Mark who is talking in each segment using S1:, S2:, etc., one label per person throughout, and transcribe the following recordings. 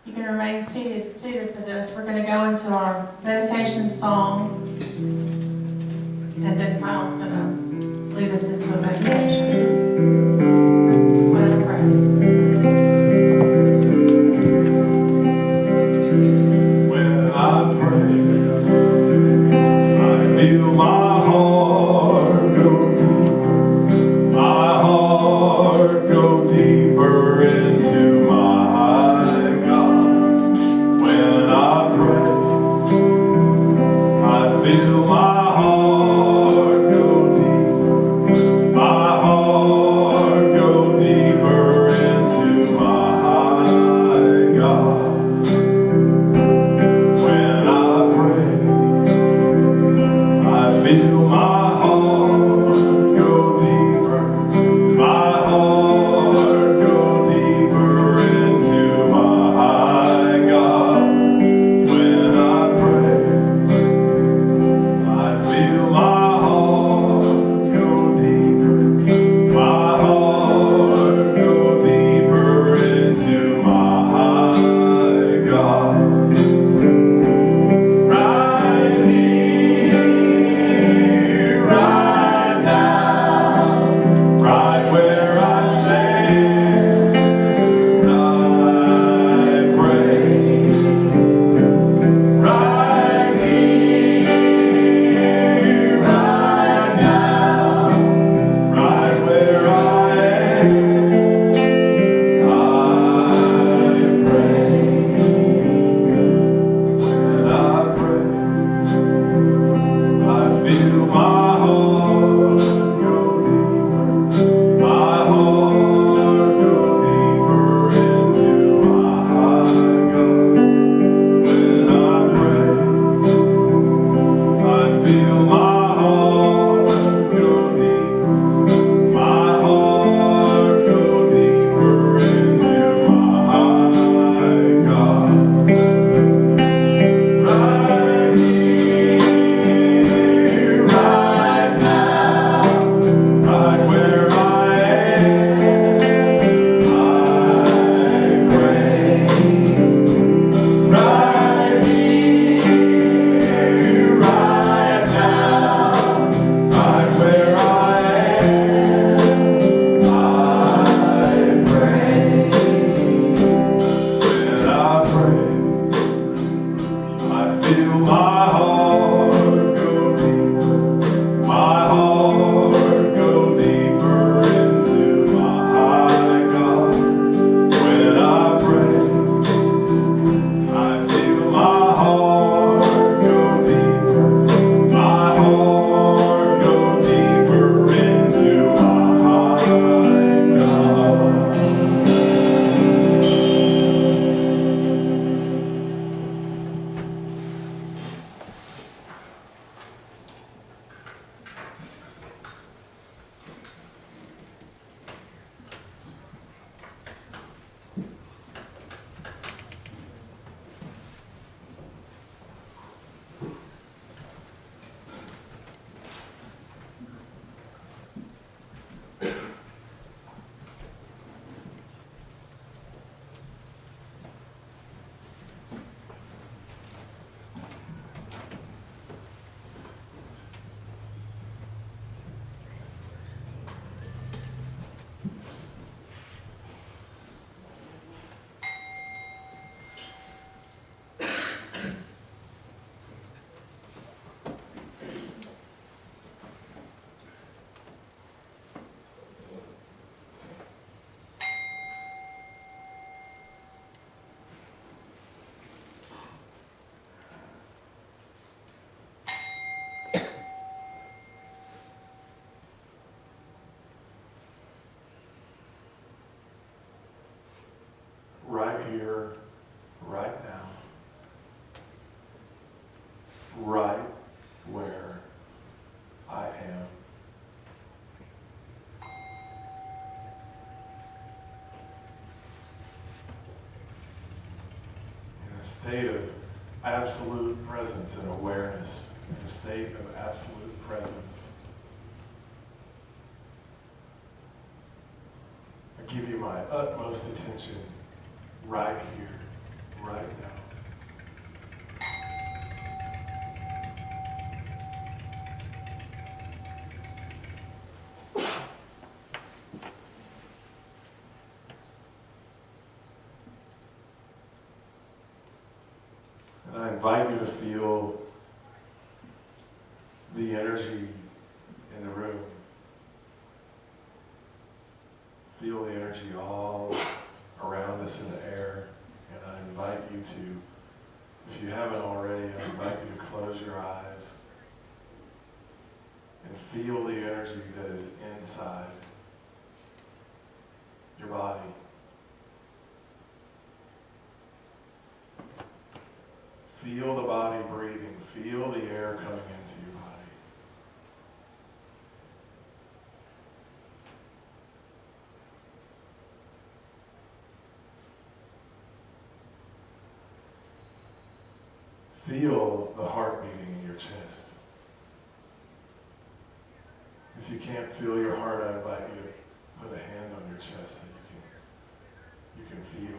S1: You can remain seated for this. We're going to go into our meditation song, and then Kyle's going to lead us into a meditation. Let us pray.
S2: When I pray, I feel my heart go deeper. My heart go deeper into my God. When I pray, I feel my heart go deeper. My heart go deeper into my God. When I pray, I feel my heart go deeper. My heart go deeper into my God. When I pray, I feel my heart go deeper. My heart go deeper into my God. Right here, right now, right where I stand, I pray. Right here, right now, right where I am, I pray. When I pray, I feel my heart go deeper. My heart go deeper into my God. When I pray, I feel my heart go deeper. My heart go deeper into my God. Right here, right now, right where I am, I pray. Right here, right now, right where I am, I pray. When I pray, I feel my heart go deeper. My heart go deeper into my God. When I pray, I feel my heart go deeper. My heart go deeper into my God. Right here, right now, right where I am. In a state of absolute presence and awareness, in a state of absolute presence. I give you my utmost attention right here, invite you to feel the energy in the room. Feel the energy all around us in the air. And I invite you to, if you haven't already, I invite you to close your eyes and feel the energy that is inside your body. Feel the body breathing. Feel the air coming into your body. Feel the heart beating in your chest. If you can't feel your heart, I invite you to put a hand on your chest so you can feel.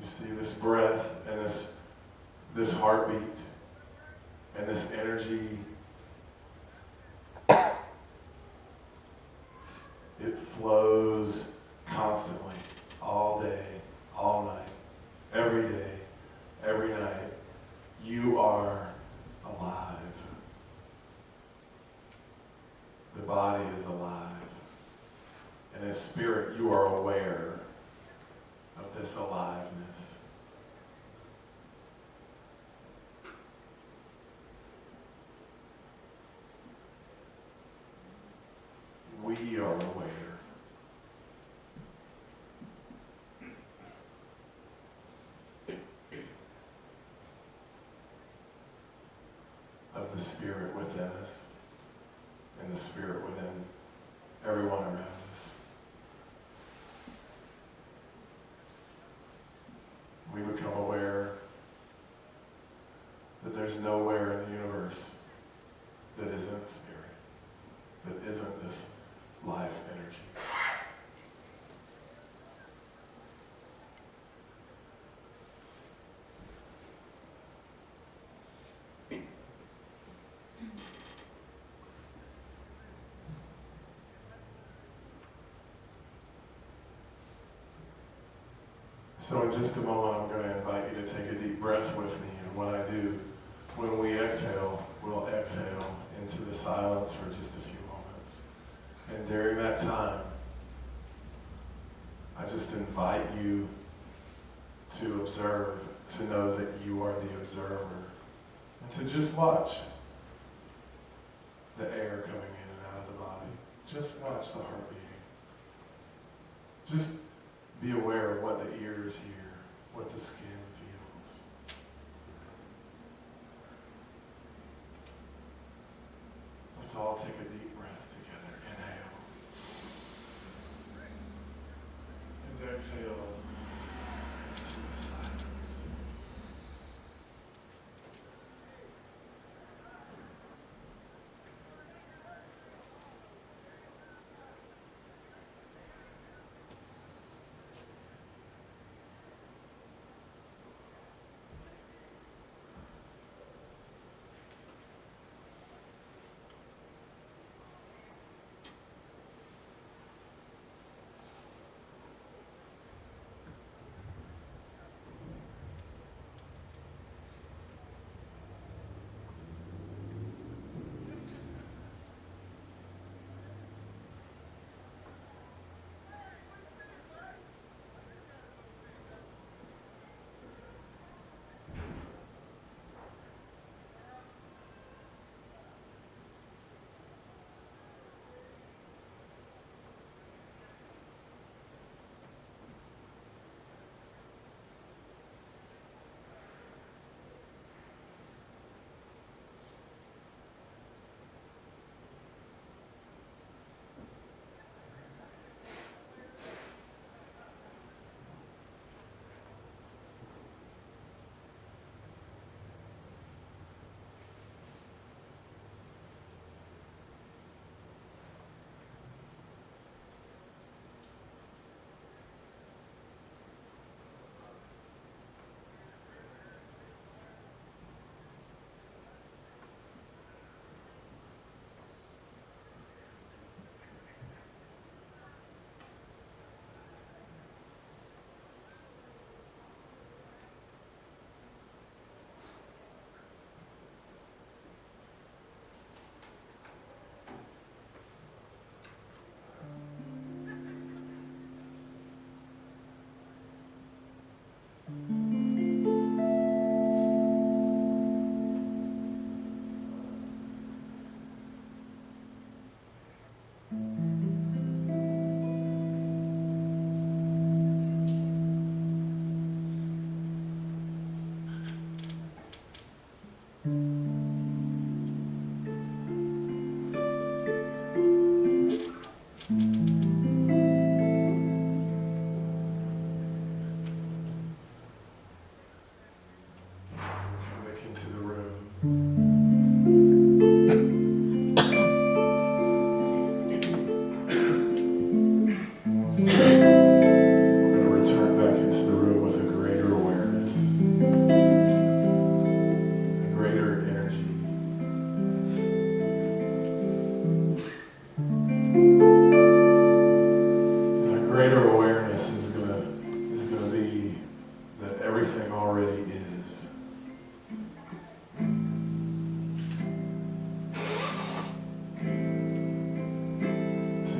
S2: You see this breath and this heartbeat and this energy. It flows constantly, all day, all night, every day, every night. You are alive. The body is alive. And as spirit, you are aware of this aliveness. We are aware. Of the spirit within us and the spirit within everyone around us. We become aware that there's nowhere in the universe that isn't spirit, that isn't this life energy. So in just a moment, I'm going to invite you to take a deep breath with me. And when I do, when we exhale, we'll exhale into the silence for just a few moments. And during that time, I just invite you to observe, to know that you are the observer, and to just watch the air coming in and out of the body. Just watch the heart beating. Just be aware of what the ears hear, what the skin feels. Let's all take a deep breath together. Inhale. And exhale into the silence.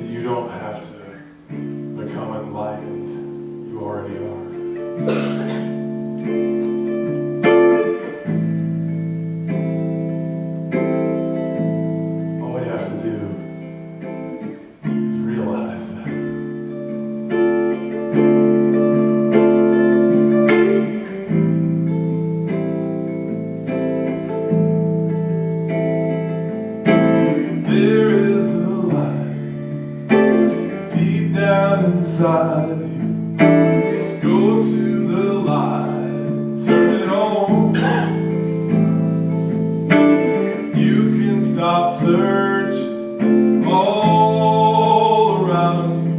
S2: you don't have to become enlightened. You already are. All we have to do is realize that. There is a light deep down inside you. Just go to the light, turn it on. You can stop searching all around you.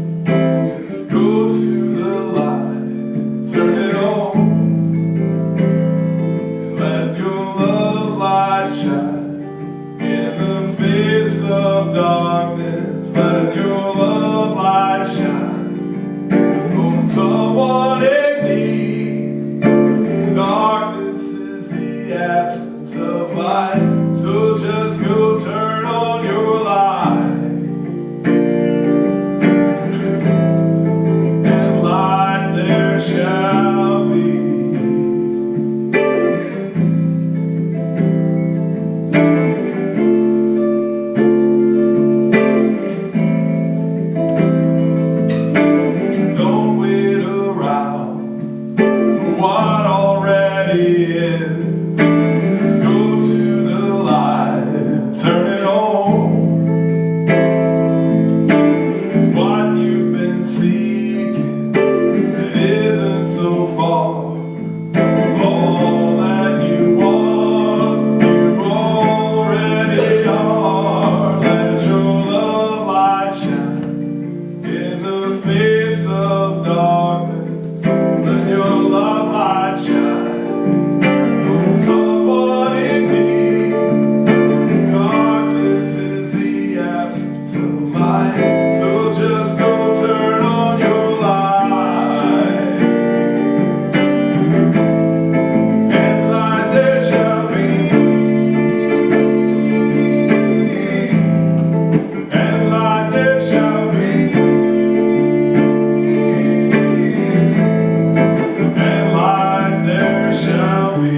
S2: Just go to the light, turn it on. And let your love light shine in the face of darkness. Let your love light shine on someone in need. Darkness is the absence of light, so just go turn on your light. And light there shall be. Don't wait around for what already is. Just go to the light and turn it on. 'Cause what you've been seeking, it isn't so far. All that you want, you already are. Let your love light shine in the face of darkness. Let your love light shine on someone in need. Darkness is the absence of light, so just go turn on your light. And light there shall be. And light there shall be. And light there shall be.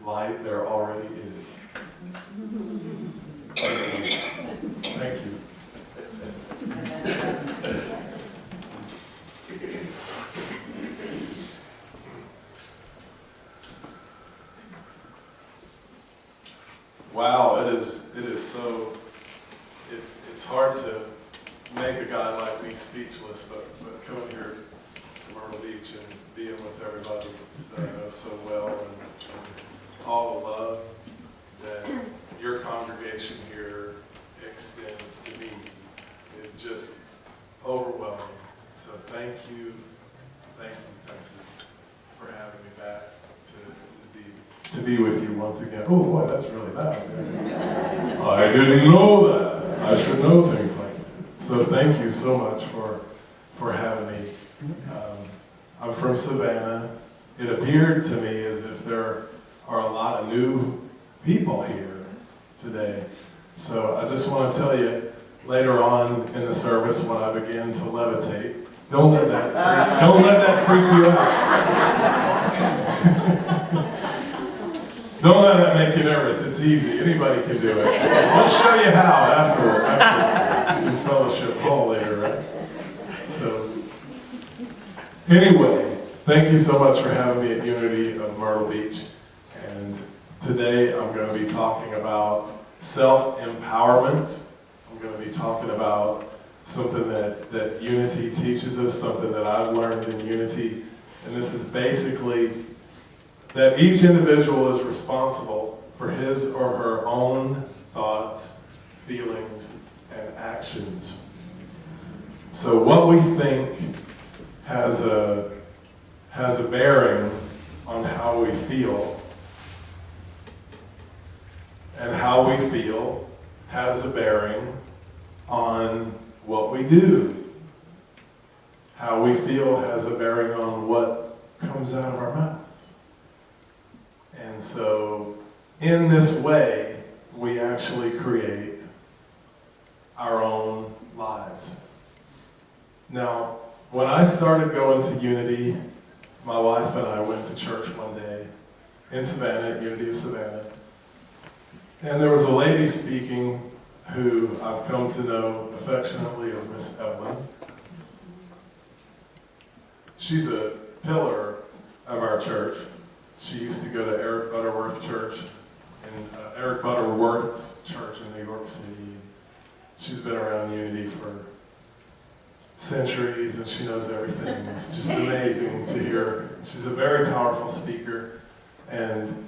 S2: Light there already is. Thank you. Wow, it is so, it's hard to make a guy like me speechless, but coming here to Myrtle Beach and being with everybody that I know so well, and all the love that your congregation here extends to me is just overwhelming. So thank you for having me back to be with you once again. Oh boy, that's really loud. I didn't know that. I should know things like that. So thank you so much for having me. I'm from Savannah. It appeared to me as if there are a lot of new people here today. So I just want to tell you, later on in the service when I begin to levitate, don't let that freak you out. Don't let that make you nervous. It's easy. Anybody can do it. We'll show you how after in fellowship hall later, right? So, anyway, thank you so much for having me at Unity of Myrtle Beach. And today I'm going to be talking about self-empowerment. I'm going to be talking about something that Unity teaches us, something that I've learned in Unity. And this is basically that each individual is responsible for his or her own thoughts, feelings, and actions. So what we think has a bearing on how how we feel. And how we feel has a bearing on what we do. How we feel has a bearing on what comes out of our mouths. And so, in this way, we actually create our own lives. Now, when I started going to Unity, my wife and I went to church one day in Savannah, at Unity of Savannah. And there was a lady speaking who I've come to know affectionately as Miss Evelyn. She's a pillar of our church. She used to go to Eric Butterworth's church in New York City. She's been around Unity for centuries, and she knows everything. It's just amazing to hear. She's a very powerful speaker. And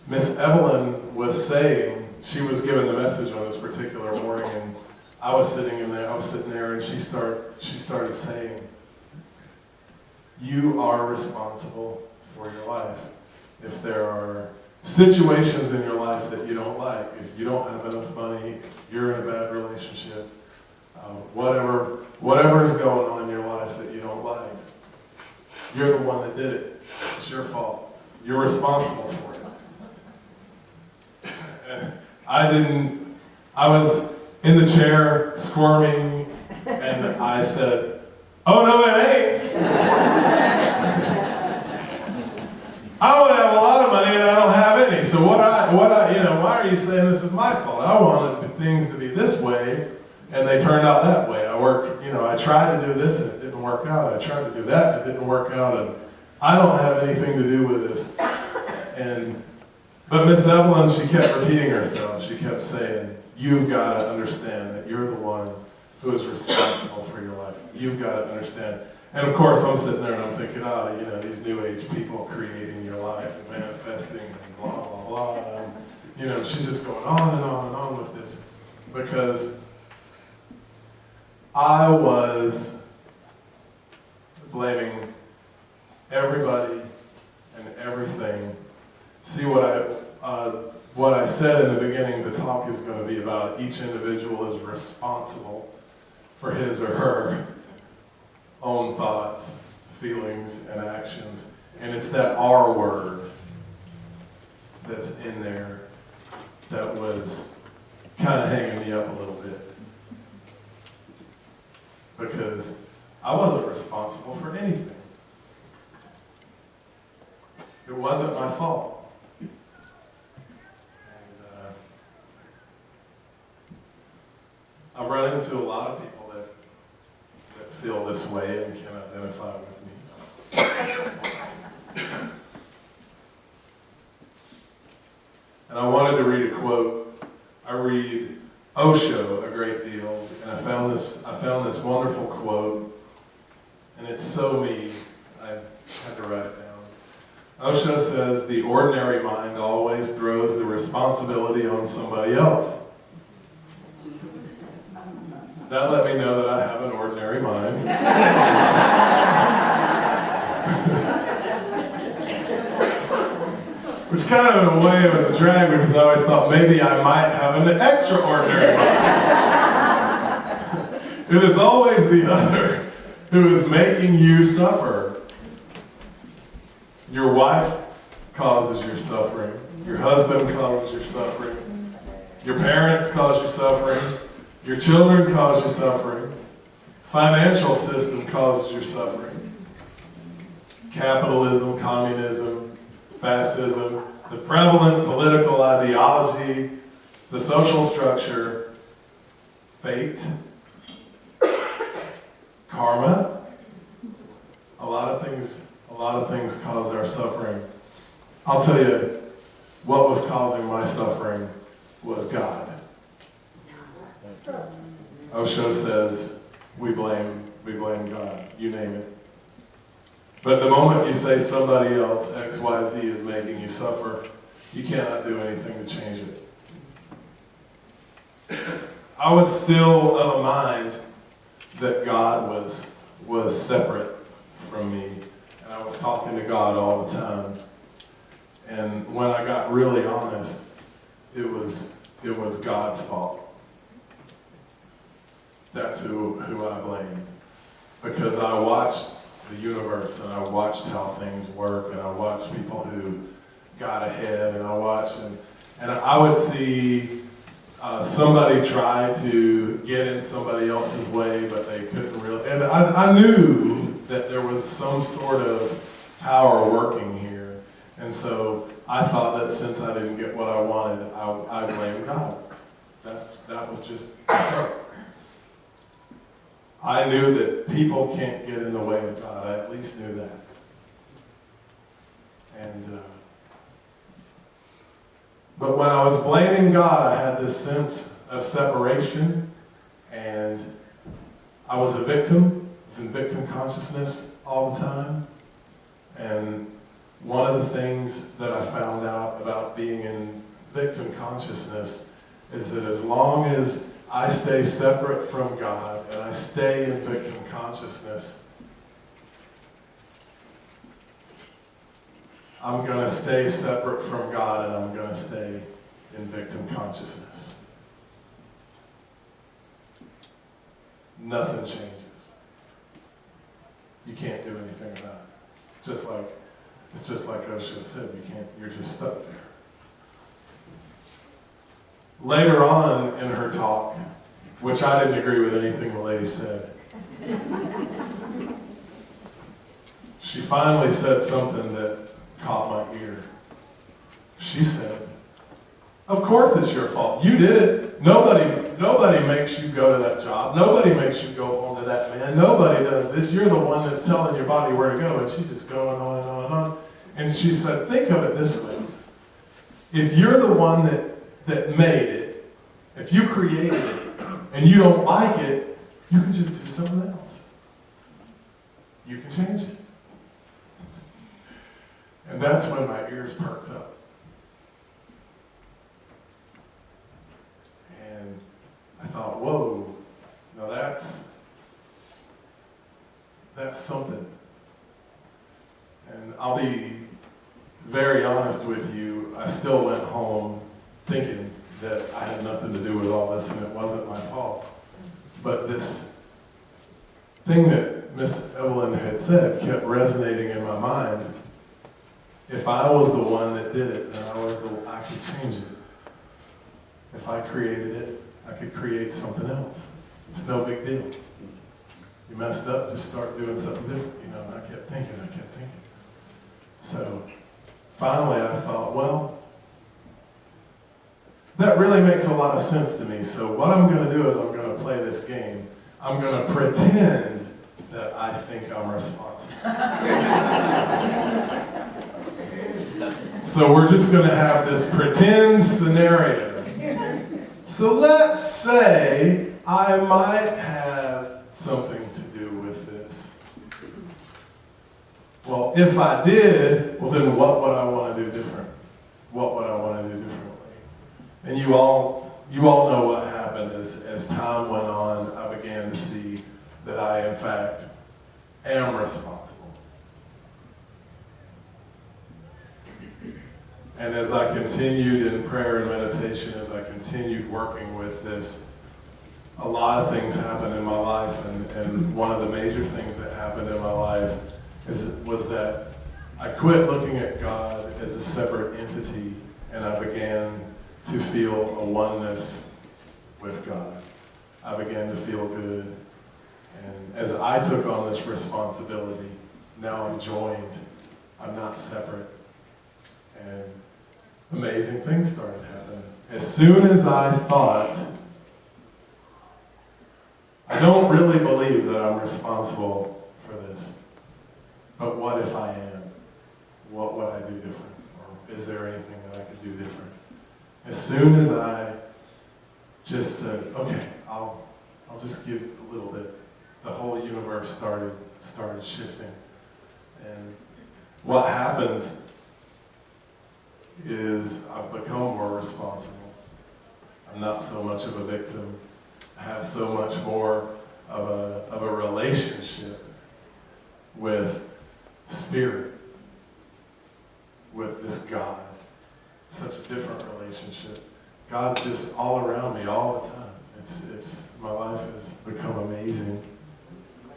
S2: Miss Evelyn was saying, she was given the message on this particular morning, and I was sitting there, and she started saying, you are responsible for your life. If there are situations in your life that you don't like, if you don't have enough money, you're in a bad relationship, whatever is going on in your life that you don't like, you're the one that did it. It's your fault. You're responsible for it. And I was in the chair squirming, and I said, oh no, it ain't. I would have a lot of money and I don't have any. So why are you saying this is my fault? I wanted things to be this way, and they turned out that way. I tried to do this and it didn't work out. I tried to do that and it didn't work out, and I don't have anything to do with this. But Miss Evelyn, she kept repeating herself. She kept saying, you've got to understand that you're the one who is responsible for your life. You've got to understand. And of course, I'm sitting there and I'm thinking, these new age people creating your life and manifesting and blah, blah, blah. And, she's just going on and on and on with this. Because I was blaming everybody and everything. See, what I said in the beginning, the talk is going to be about each individual is responsible for his or her own thoughts, feelings, and actions. And it's that R word that's in there that was kind of hanging me up a little bit. Because I wasn't responsible for anything. It wasn't my fault. And I've run into a lot of people that feel this way and can identify with me. And I wanted to read a quote. I read Osho a great deal, and I found this wonderful quote, and it's so me. I had to write it down. Osho says, the ordinary mind always throws the responsibility on somebody else. That let me know that I have an ordinary mind. Which kind of in a way was a drag, because I always thought maybe I might have an extraordinary mind. It is always the other who is making you suffer. Your wife causes your suffering. Your husband causes your suffering. Your parents cause you suffering. Your children cause you suffering. Financial system causes your suffering. Capitalism, communism, fascism, the prevalent political ideology, the social structure, fate, karma, a lot of things cause our suffering. I'll tell you, what was causing my suffering was God. Osho says, we blame God, you name it. But the moment you say somebody else, X, Y, Z, is making you suffer, you cannot do anything to change it. I was still of a mind that God was separate from me. And I was talking to God all the time. And when I got really honest, it was God's fault. That's who I blamed. Because I watched the universe, and I watched how things work, and I watched people who got ahead, and I watched, and I would see somebody try to get in somebody else's way, but they couldn't really, and I knew that there was some sort of power working here, and so I thought that since I didn't get what I wanted, I blamed God. That was just, I knew that people can't get in the way of God. I at least knew that. And but when I was blaming God, I had this sense of separation, and I was a victim. I was in victim consciousness all the time. And one of the things that I found out about being in victim consciousness is that as long as I stay separate from God and I stay in victim consciousness, I'm going to stay separate from God, and I'm going to stay in victim consciousness. Nothing changes. You can't do anything about it. It's just like Osho said, you're just stuck there. Later on in her talk, which I didn't agree with anything the lady said, she finally said something that caught my ear. She said, "Of course it's your fault. You did it. Nobody makes you go to that job. Nobody makes you go home to that man. Nobody does this. You're the one that's telling your body where to go." And she just going on and on and on. And she said, think of it this way. If you're the one that made it, if you created it, and you don't like it, you can just do something else. You can change it. And that's when my ears perked up. And I thought, whoa, now that's something. And I'll be very honest with you, I still went home thinking that I had nothing to do with all this and it wasn't my fault. But this thing that Miss Evelyn had said kept resonating in my mind. If I was the one that did it, then I could change it. If I created it, I could create something else. It's no big deal. You messed up, just start doing something different, and I kept thinking. So finally I thought, well, that really makes a lot of sense to me. So what I'm going to do is I'm going to play this game. I'm going to pretend that I think I'm responsible. So we're just going to have this pretend scenario. So let's say I might have something to do with this. Well, if I did, well then what would I want to do different? What would I want to do differently? And you all know what happened as time went on. I began to see that I, in fact, am responsible. And as I continued in prayer and meditation, as I continued working with this, a lot of things happened in my life, and one of the major things that happened in my life was that I quit looking at God as a separate entity, and I began to feel a oneness with God. I began to feel good. And as I took on this responsibility, now I'm joined. I'm not separate. And amazing things started happening. As soon as I thought, I don't really believe that I'm responsible for this, but what if I am? What would I do different? Or is there anything that I could do different? As soon as I just said, okay, I'll just give a little bit, the whole universe started shifting. And what happens is I've become more responsible. I'm not so much of a victim. I have so much more of a relationship with Spirit. with this God. Such a different relationship. God's just all around me all the time. My life has become amazing.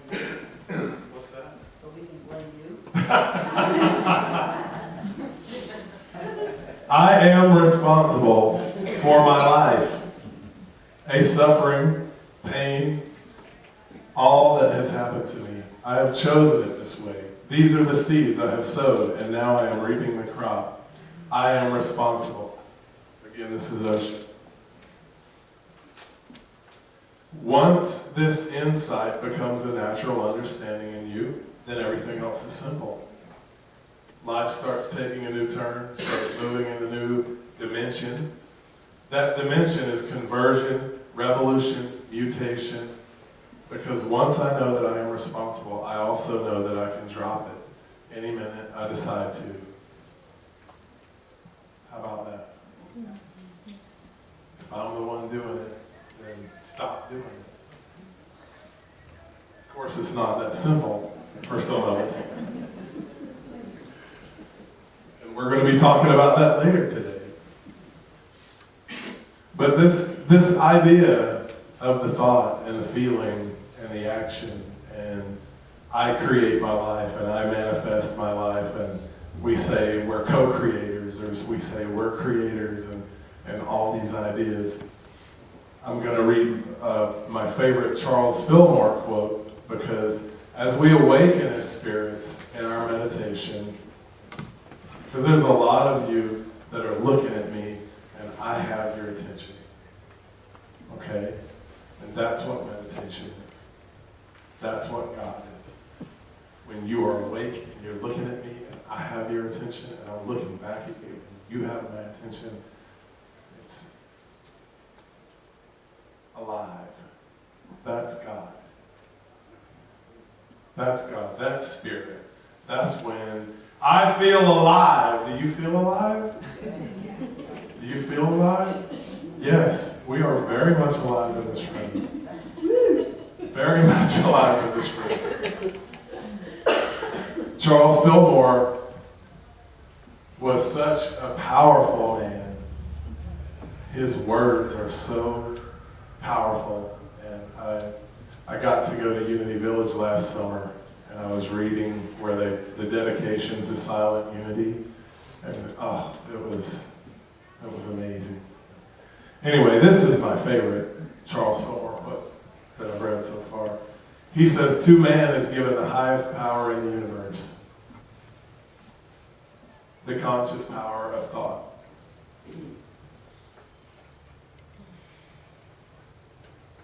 S2: What's that?
S3: So we can blame you?
S2: I am responsible for my life. A suffering, pain, all that has happened to me. I have chosen it this way. These are the seeds I have sowed, and now I am reaping the crop. I am responsible. Again, this is Ocean. Once this insight becomes a natural understanding in you, then everything else is simple. Life starts taking a new turn, starts moving in a new dimension. That dimension is conversion, revolution, mutation. Because once I know that I am responsible, I also know that I can drop it any minute I decide to. How about that? If I'm the one doing it, then stop doing it. Of course, it's not that simple for some of us. And we're going to be talking about that later today. But this idea of the thought and the feeling and the action, and I create my life and I manifest my life, and we say we're co-creators, or we say we're creators, and all these ideas. I'm going to read my favorite Charles Fillmore quote, because as we awaken as spirits in our meditation, because there's a lot of you that are looking at me and I have your attention. Okay? And that's what meditation is. That's what God is. When you are awake and you're looking at me and I have your attention and I'm looking back at you and you have my attention, it's alive. That's God. That's God. That's spirit. That's when I feel alive. Do you feel alive? Do you feel alive? Yes, we are very much alive in this room. Very much alive in this room. Charles Fillmore was such a powerful man. His words are so powerful. And I got to go to Unity Village last summer, and I was reading where the dedication to silent unity, and it was amazing. Anyway, this is my favorite Charles Fillmore book that I've read so far. He says, "To man is given the highest power in the universe, the conscious power of thought.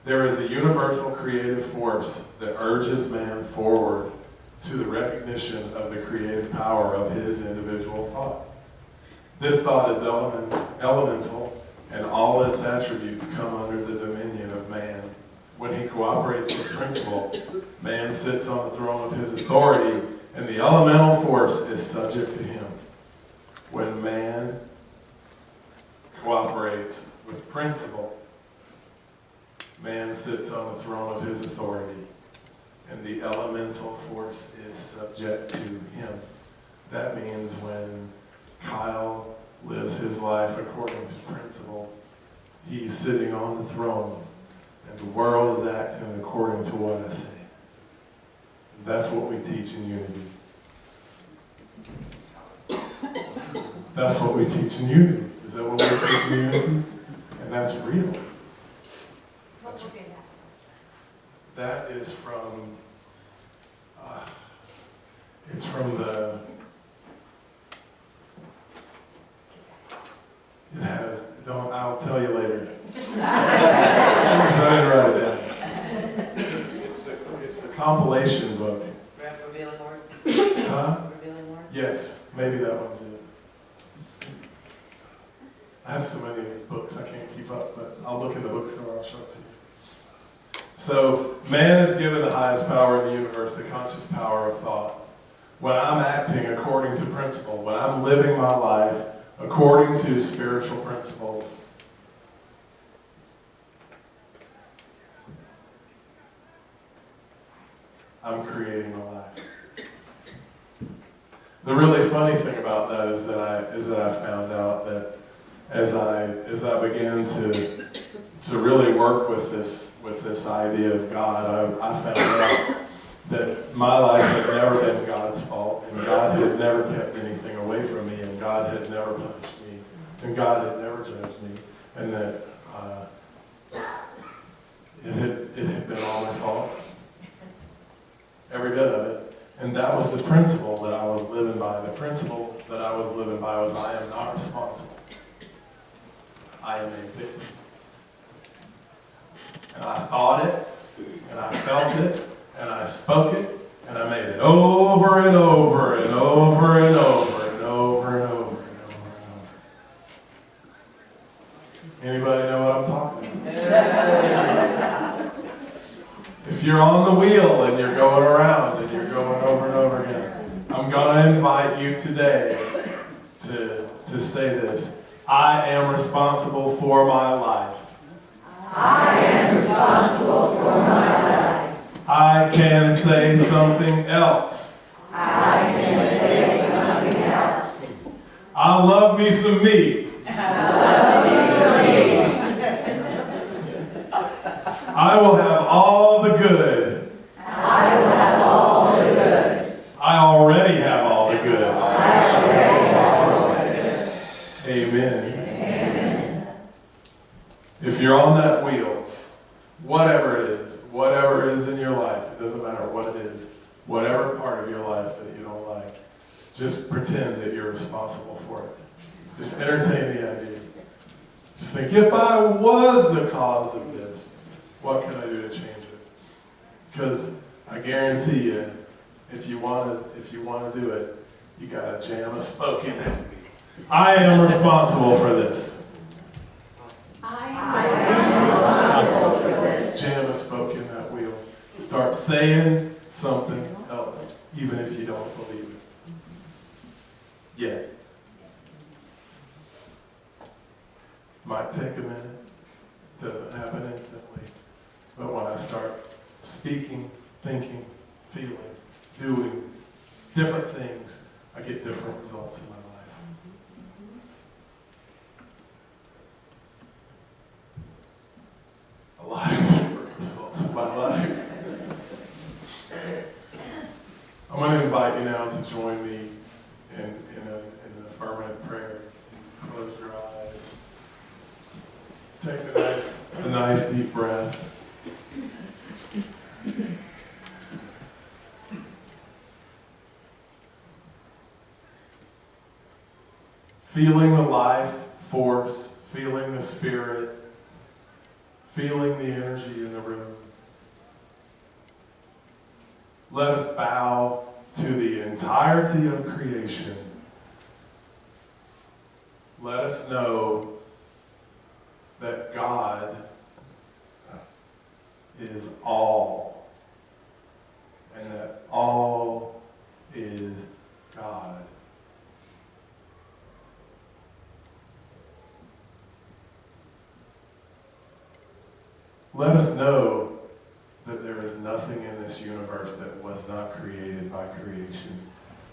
S2: There is a universal creative force that urges man forward to the recognition of the creative power of his individual thought. This thought is elemental, and all its attributes come under the dominion of man. When he cooperates with principle, man sits on the throne of his authority, and the elemental force is subject to him. When man cooperates with principle, man sits on the throne of his authority, and the elemental force is subject to him." That means when Kyle lives his life according to principle, he's sitting on the throne, and the world is acting according to what I say. And that's what we teach in Unity. That's what we teach in Unity. Is that what we teach in Unity? And that's real. That is from, it's from the, it has, I'll tell you later. I didn't write it down. It's a compilation book.
S3: Revealing Word?
S2: Huh?
S3: Revealing Word?
S2: Yes, maybe that one's it. I have so many of these books, I can't keep up, but I'll look in the bookstore, I'll show it to you. So, man is given the highest power in the universe, the conscious power of thought. When I'm acting according to principle, when I'm living my life according to spiritual principles, I'm creating my life. The really funny thing about that is that I found out that as I began to really work with this idea of God, I found out that my life had never been God's fault, and God had never kept anything away from me, and God had never punished me, and God had never judged me, and that it had been all my fault, every bit of it. And that was the principle that I was living by. The principle that I was living by was, I am not responsible. I am a victim. And I thought it, and I felt it, and I spoke it, and I made it over and over and over and over and over and over and over and over. Anybody know what I'm talking about? If you're on the wheel and you're going around and you're going over and over again, I'm going to invite you today to say this. I am responsible for my life.
S4: I am responsible for my life.
S2: I can say something else.
S4: I can say something else.
S2: I love me some me.
S4: I love me some me.
S2: I will have all the good.
S4: I will have all the good.
S2: I already have all the good.
S4: I already have all the good.
S2: Amen.
S4: Amen.
S2: If you're on that wheel, whatever it is in your life, it doesn't matter what it is, whatever part of your life that you don't like, just pretend that you're responsible for it. Just entertain the idea. Just think, if I was the cause of this, what can I do to change it? Because I guarantee you, if you want to do it, you got to jam a spoke in it. I am responsible for this.
S4: I am responsible for this.
S2: Jam a spoke in that wheel. Start saying something else, even if you don't believe it. Yet. Might take a minute. Doesn't happen instantly. But when I start speaking, thinking, feeling, doing different things, I get different results in my life. A lot of different results in my life. I'm going to invite you now to join me in an affirmative prayer. Close your eyes. Take a nice deep breath. Feeling the life force, feeling the spirit, feeling the energy in the room. Let us bow to the entirety of creation. Let us know that God is all, and that all is God. Let us know that there is nothing in this universe that was not created by creation.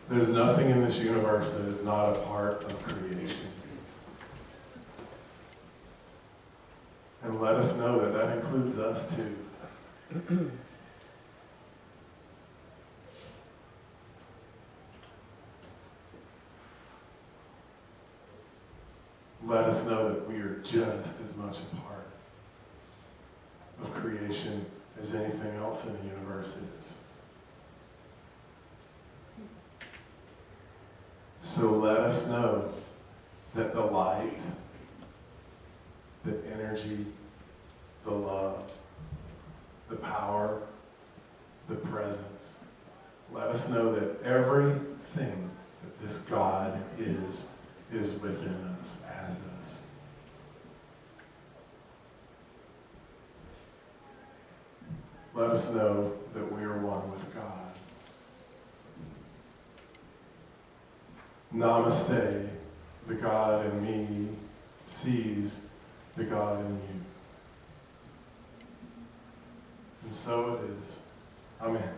S2: There's nothing in this universe that is not a part of creation. And let us know that that includes us too. Let us know that we are just as much a part of creation as anything else in the universe is. So let us know that the light, the energy, the love, the power, the presence, let us know that everything that this God is within us, as us. Let us know that we are one with God. Namaste, the God in me sees the God in you. And so it is. Amen.